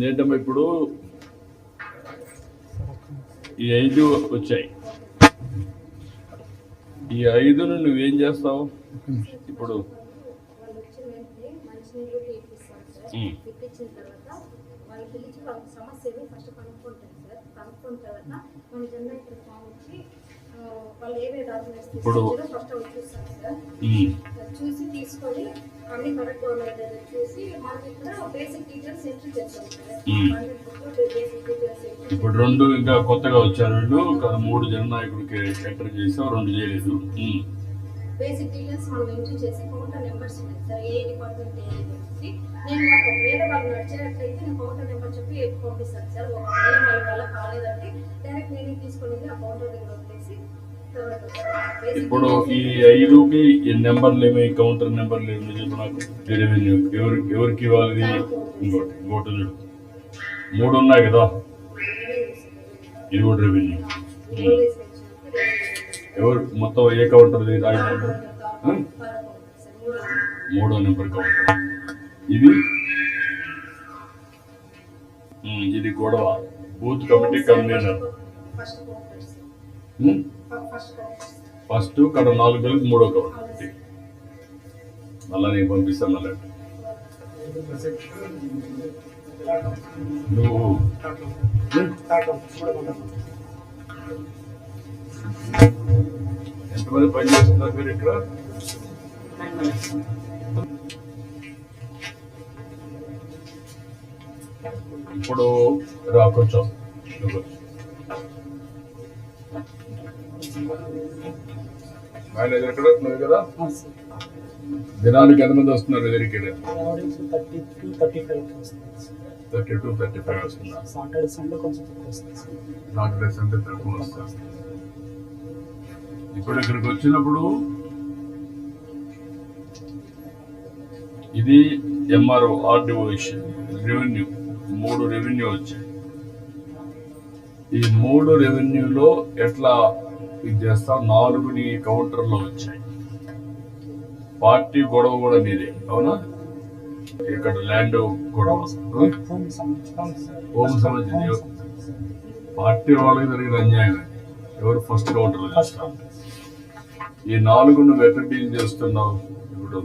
ఏంటమ్మా ఇప్పుడు ఈ 5 వచ్చాయి. ఈ 5ను నువ్వేం చేస్తావు ఇప్పుడు? ఇప్పుడు చూసి తీసుకొని అన్ని కరెక్ట్ చూసి మనకి ఇక్కడ బేసిక్ డీటెయిల్స్ ఎంట్రీ చేస్తాం సార్. ఇప్పుడు 2 ఇంకా కొత్తగా వచ్చారు. 3 జననాయకుడికి ఎంటర్ చేసాం, 2 చేయలేదు. బేసిక్ డీటెయిల్స్ మనం ఎంట్రీ చేసి కౌంటర్ నెంబర్స్ ఉన్నాయి సార్. ఏ డిపార్ట్మెంట్ ఏ వచ్చి నేను ఒకవేళ వాళ్ళు నడిచేటట్లయితే నేను కౌంటర్ నెంబర్ చెప్పి పంపిస్తాను సార్. ఒకవేళ వాళ్ళ వల్ల కాలేదంటే డైరెక్ట్ నేనే తీసుకొని ఆ కౌంటర్ దగ్గర వదిలేసి. ఇప్పుడు ఈ 5కి నెంబర్లు ఏమి, కౌంటర్ నెంబర్లు ఏమి చెప్పు నాకు. రెవెన్యూ ఎవరికి ఇవ్వాలి? ఇంకోటి 3 ఉన్నాయి కదా, ఇది కూడా రెవెన్యూ. ఎవరు మొత్తం ఏ కౌంటర్? 3వ నెంబర్ కౌంటర్. ఇది గొడవ బూత్ కమిటీ కన్వీనర్. ఫస్ట్ ఇక్కడ 4 కలిపి 3వ కౌంటర్. మళ్ళా నేను పంపిస్తాను. మళ్ళీ నువ్వు ఎంతమంది పని చేస్తున్నారు మీరు ఇక్కడ? ఇప్పుడు రా కొంచెం. మేనేజర్ ఇక్కడ నువ్వు కదా? దినానికి ఎంతమంది వస్తున్నారు ఎదురికి? 32-35 వస్తున్నారు. సాటర్డే సండే తక్కువ వస్తారు. ఇప్పుడు ఇక్కడికి వచ్చినప్పుడు ఇది MRO, RDO issue, revenue. 3 revenue వచ్చాయి. ఈ 3 రెవెన్యూలో ఎట్లా ఇది చేస్తాం? 4 కౌంటర్లో వచ్చాయి. పార్టీ గొడవ కూడా నీదే అవునా? ఇక్కడ ల్యాండ్ గొడవ, హోమ్ సంబంధించి పార్టీ వాళ్ళకి జరిగిన అన్యాయం. ఎవరు ఫస్ట్ కౌంటర్లో చేస్తారు? ఈ 4 నువ్వు ఎట్లా డీల్ చేస్తున్నావు ఇప్పుడు?